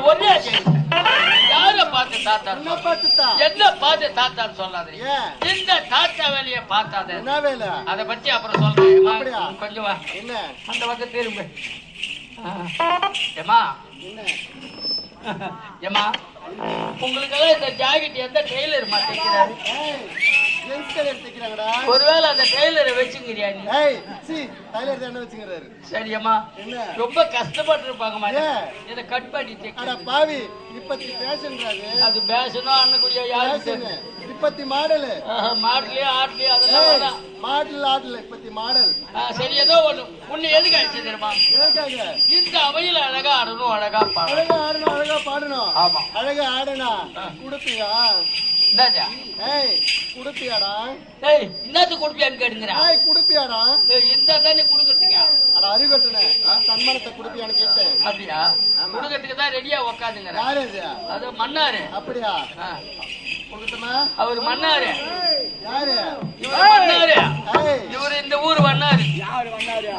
ஒரே யார பார்த்து தாத்தா என்ன பார்த்து தாத்தான்னு சொல்லாத. இந்த தாத்தா வேலையை பார்த்தாத. என்ன வேலை? அதை பத்தி அப்புறம் சொல்றேன். கொஞ்சம் வா. என்ன அந்த பக்கம் திரும்ப. ஏமா ஏமா உங்களுக்கெல்லாம் இந்த ஜாக்கெட் எந்த டெய்லர் தைக்கிறாரு? ஒருவேளை அந்த டெய்லரை வச்சுக்கிறியா நீ? சரியம்மா ரொம்ப கஷ்டப்பட்டு இருப்பாங்க. இதை கட் பண்ணி பாவி இப்பத்தி பேஷன்றாரு. அது பேஷனோ அண்ணக்கூடிய யாரு இப்பத்தி மாடல் மாடலே ஆடலே அதெல்லாம் மாடல் ஆடல இப்பத்தி மாடல். சரி ஏதோ ஒண்ணு உன்னை எதுக்கு அடிச்சு தெரியுமா? இந்த அவையில அழகா ஆடணும் அழகா அழகா ஆடணும் அழகா பாடணும். ஆமா அழகா ஆடனா குடுப்பியா? என்னடா ஏய் குடுப்பியாடா? ஏய் என்னது குடுப்பியான்னு கேடுங்கடா. ஏய் குடுப்பியாடா? இந்த தானே குடுக்கிறதுக்கு. அட அறிவட்டனே சன்மானத்தை குடுப்பியான்னு கேட்டேன். அப்படியா? குடுக்கிறதுக்கு தான் ரெடியா உட்காந்துங்க. யாரு அது? அது மன்னாரு. அப்படியா? குடுத்துமா அவர் மன்னாரு. யாரு இவரு மன்னாரு? இவரு இந்த ஊர் மன்னாரு. யாரு மன்னாரு?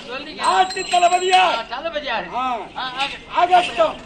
சொல்லுங்க. ஆட்டு தளபதியா? தளபதியாரு. ஆகட்டும்.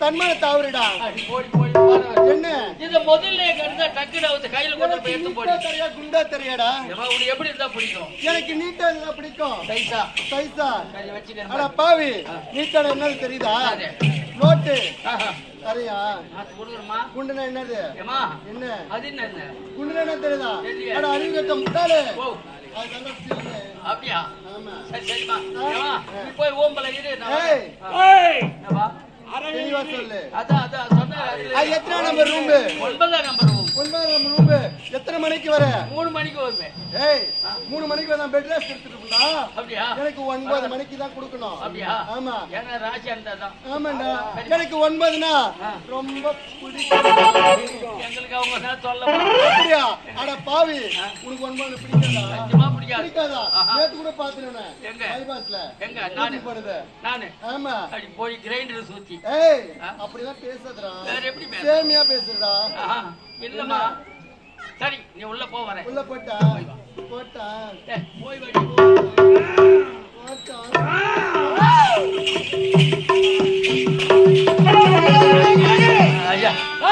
தன்மான தவறுடா. என்ன இது முதல்ல கண்டா டக்குனு அவத்து கையில கொண்டு போய் எடுத்து போடு. தெரியா குண்டா தெரியாடா? உனக்கு எப்படி இருந்தா பிடிக்கும்? எனக்கு நீட்டா இருந்தா பிடிக்கும். சைஸா சைஸா கை வச்சிட்டு. அட பாவி நீட்டா என்னன்னு தெரியுதா? நோட்டு ஆஹா. சரியா அது கொடுக்குறமா குண்டுனா என்னது ஏமா என்ன அது என்ன குண்டுனா என்ன தெரியுதா தெரியலையே. அட அறிவு கட்ட முட்டாளே ஓ அதெல்லாம் சில்லு. அப்படியா ஆமா சரி சரிம்மா ஏமா நீ போய் ஓம்பல இரு நான் ஏய் வரேன். என்னப்பா தெளிவா சொல்லு அதான் சொன்னேன் அது எத்தனை நம்பர் ரூம் 9ஆம் நம்பர் ரூம் 9 நம்பர் ரூம் எத்தனை மணிக்கு வர 3 மணிக்கு வருவேன் ஏய் 3 மணிக்கு வந்தா பெட் ரெஸ்ட் எடுத்துட்டு இருந்தா அப்படியா எனக்கு 9 மணிக்கு தான் கொடுக்கணும் அப்படியா ஆமா ஏன்னா ராசி இருந்தாதான் ஆமாண்டா எனக்கு 9னா ரொம்ப பிடிக்கும் எங்களுக்கு அவங்க தான் சொல்ல அப்படியா அட பாவி உனக்கு 9 பிடிக்காதா நிச்சயமா பிடிக்காது பிடிக்காதா நேத்து கூட பாத்துனேன் எங்க பைபாஸ்ல எங்க நானு படுது நானு ஆமா அப்படி போய் கிரைண்டர் சுத்தி ஏய் அப்படிதான் பேசாதடா வேற எப்படி பேச சேமியா பேசுறடா ஆஹா, இல்லம்மா சரி நீ உள்ள போ வரேன் உள்ள போட்டா போட்டா ஏய், போய் வாடி போட்டா ஐயா ஆ.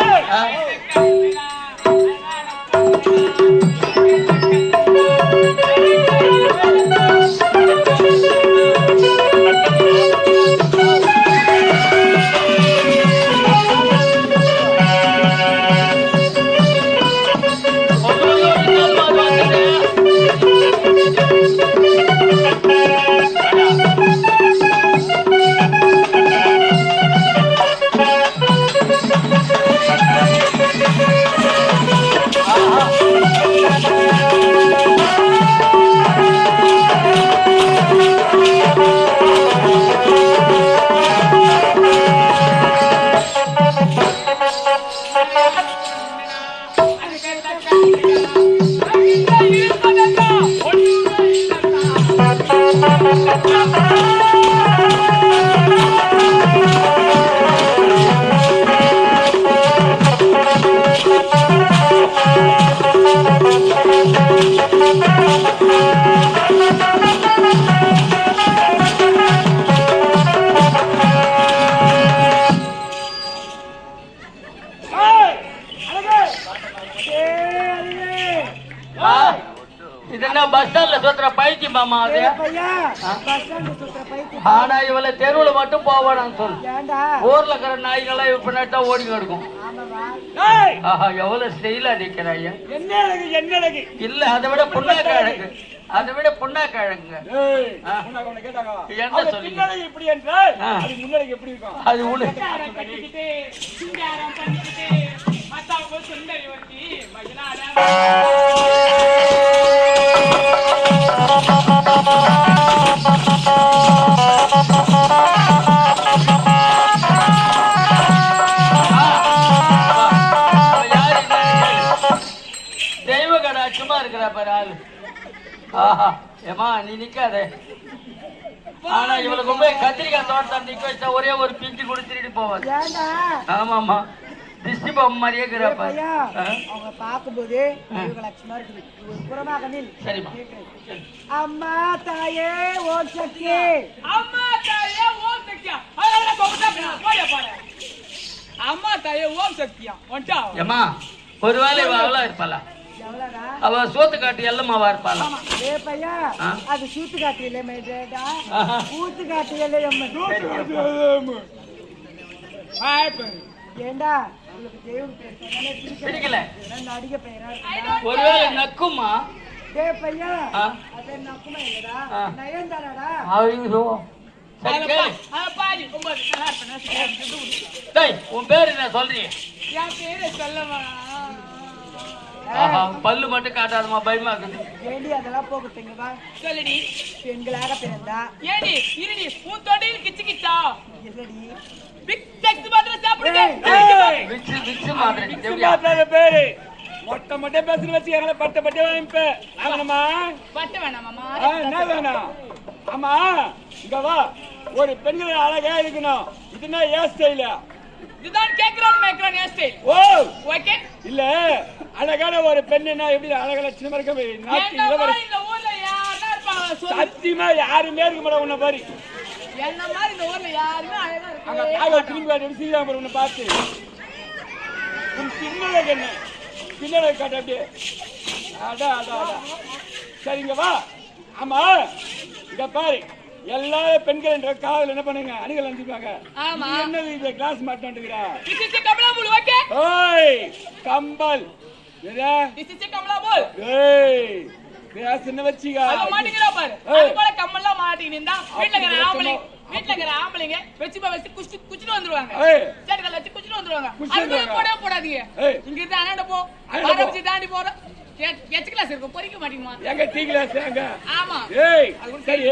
இதெல்லாம் பஸ் ஸ்டாண்ட்ல சுத்துற பைத்தியம் மாமா அது ஆனா இவளை தெருவுல மட்டும் போவானான்னு சொல்லு ஊர்ல இருக்கிற நாய்கள்லாம் இப்ப நட்டா ஓடி கிடக்கும் ஆஹா எவ்வளவு ஸ்டைலா நிக்கிறாய்யா இல்ல அதை விட புண்ணாக்கிழங்கு அதை விட புண்ணாக்கிழங்குங்க என்ன சொல்லுங்க அது உனு தெய்வ கடாட்சமா இருக்கிற பாரு ஆளு ஆஹா ஏமா நீ நிக்காதே ஆனா இவளுக்கு போய் கத்திரிக்காய் தோட்டம் நிக்க வச்சா ஒரே ஒரு பிஞ்சு கூட திருடி போவாது ஆமாமா திஷ்டி பொம்மை மாதிரியே இருக்கிறப்ப அவங்க பார்க்கும்போது சரிம்மா அம்மா தாயே ஓம் சக்தி அம்மா தாயே ஓம் சக்தியா அம்மா தாயே ஓம் சக்தியா வந்துட்டா ஏமா ஒருவேளை இவ அவளா இருப்பாளா அவ சோத்து காட்டு எல்லமாவா இருப்பாளா ஏ பையா அது சூத்து காட்டு இல்ல மேடா ஊத்து காட்டு இல்ல ஏண்டா உங்களுக்கு தேவன் பேர் சொன்னாலே பிடிக்கல நடிக பெயரா ஒருவேளை நக்குமா டே பையா அது நக்குமா இல்லடா நயன்தானடா ஐயோ சரி கேளு பாடி டேய் உன் பேர் என்ன சொல்றீங்க என் பேரை சொல்லவா ஆஹா பல்லு மட்டும் காட்டாதமா பயமா இருக்குது ஏண்டி அதெல்லாம் போகட்டுங்க வா சொல்லுடி பெண்களாக பிறந்தா ஏடி இருடி உன் தொடையில் கிச்சு கிச்சா இல்லடி பிக் டெக்ஸ் மாத்திரை சாப்பிடுங்க விச்சு விச்சு மாதிரி பேரு மொட்டை மொட்டை பேசுற வச்சு எங்களை பட்ட பட்டே வாங்கிப்ப ஆகணுமா பட்ட வேணாமா என்ன வேணாம் ஆமா இங்க வா ஒரு பெண்கள் அழகா இருக்கணும் இதுனா ஏன் ஸ்டைல இதுதான் கேக்குறான் மேக்ரான் ஏன் ஸ்டைல் ஓ ஓகே இல்ல அழகான ஒரு பெண்ணுனா எப்படி அழகா லட்சணமா இருக்க நாட்டு என்ன இளவரசி மாதிரி இந்த ஊர்ல யாரா இருப்பாங்க சொல்லு சத்தியமா யாருமே இருக்க மாட்டா உன்னை பாரு என்ன மாதிரி இந்த ஊர்ல யாருமே அழகா அங்க இருக்கு தாய் திரும்பி எப்படி சீதா பாரு உன்னை பார்த்து உன் பின்னலை என்ன பின்னலை காட்டு அப்படியே அடா அடா அடா சரிங்க வா ஆமா இங்க பாரு எல்லாரும் பெண்கள் என்ற காதல் என்ன பண்ணுங்க அணிகள் அனுப்பிப்பாங்க. ஆமா. நீ என்னது இது கிளாஸ் மாட்டான்ட்டுக்கிறா? This is a Kamala Bull, okay? ஓய் கம்பல் ஏடா This is a Kamala Bull. ஏய் பேசன வச்சிங்க. அத மாட்டிங்கறா பாரு. அது போல கம்மல்லாம் மாட்டிக்கினா வீட்ல இருக்கிற ஆம்பளைங்க வச்சு குச்சிட்டு வந்துருவாங்க. ஏய் சேட்டல வச்சு குச்சிட்டு வந்துருவாங்க. குச்சிட்டு அது போடவே போடாதீங்க. ஏய் இங்க இருந்து அண்ணாண்ட போ. அண்ணாண்ட போ. பாரபட்சி தாண்டி போற. எச் கிளாஸ் இருக்கு பொறிக்க மாட்டீங்கமா. எங்க டீ கிளாஸ் எங்க? ஆமா. ஏய் சரி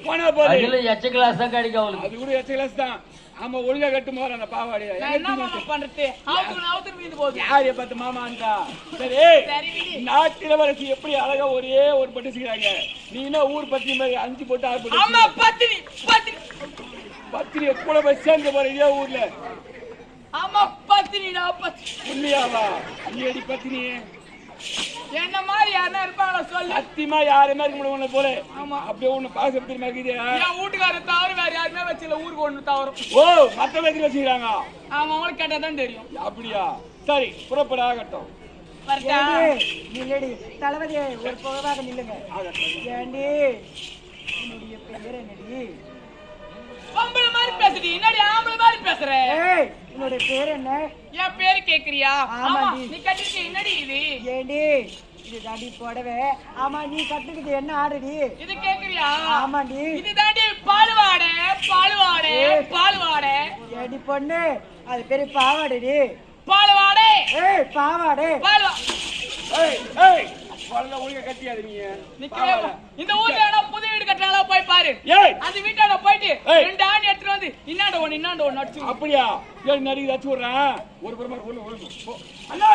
போனா போறே. அதுல எச்ச கிளாஸ் தான் கிடைக்கும் அவளுக்கு. அது கூட எச்ச கிளாஸ் தான். ஆமா ஒழுங்கா கட்டு போற அந்த பாவாடியா. நான் என்ன மாமா பண்றது? அவுத்து வீந்து போகுது. யாரைய பார்த்து மாமான்டா. சரி சரி விடு. நாட்டில வரசி எப்படி அழகா ஒரே ஒரு பட்டு செய்றாங்க. நீ என்ன ஊர் பத்தி மாதிரி 5 போட்டு 6 போட்டு. ஆமா பத்தினி. பத்தினி எப்பட போய் சேர்ந்து போற இதே ஊர்ல. ஆமா பத்தினிடா பத்தினி. புள்ளியாவா நீ அடி பத்தினி. என்ன மாதிரி யாரா இருப்பாங்களா சொல்லு. சத்தியமா யாருமே இருக்க முடியும் உன்னை போல. ஆமா. அப்படியே ஒண்ணு பாசம் தெரியுமா இருக்குது. என் வீட்டுக்காரர் தவிர வேற யாருமே வச்சல ஊருக்கு ஒண்ணு தவறும். ஓ மத்த வச்சு வச்சுக்கிறாங்க. ஆமா உங்களுக்கு கேட்டாதான் தெரியும். அப்படியா சரி புறப்படாகட்டும். வரட்டா? நில்லடி தளபதி ஒரு புகவாக நில்லுங்க. ஏண்டி என்னுடைய பேர் என்னடி? பொம்பளை மாதிரி பேசுடி. என்னடி ஆம்பளை மாதிரி பேசுற? ஏய் உன்னுடைய பேர் என்ன? என் பேரு கேக்குறியா? ஆமா. ஆமாடி. நீ கட்டிட்டு என்னடி இது? ஏண்டி இது தாண்டி போடவே. ஆமா நீ கட்டுக்கிட்டு என்ன ஆடுடி? இது கேக்குறியா? ஆமாண்டி. இது தாண்டி பாலுவாடை. ஏண்டி பொண்ணு அது பேரு பாவாடடி. பாலுவாடை. ஏய் பாவாடை. ஏய் ஏய் வல்ல ஒழுங்கா கட்டியாத நீ. நிக்கவே இந்த ஊர்ல ஏனா புது வீடு கட்டறாங்களா போய் பாரு. ஏய் அந்த வீட்டாண்ட போயிட்டு ஏய். 2 ஆணி எடுத்துட்டு வந்து இன்னாண்ட ஒன்னு அடிச்சு. அப்படியா ஏய் நரி அடிச்சு விடுறேன். ஒரு புறமா ஒண்ணு அண்ணா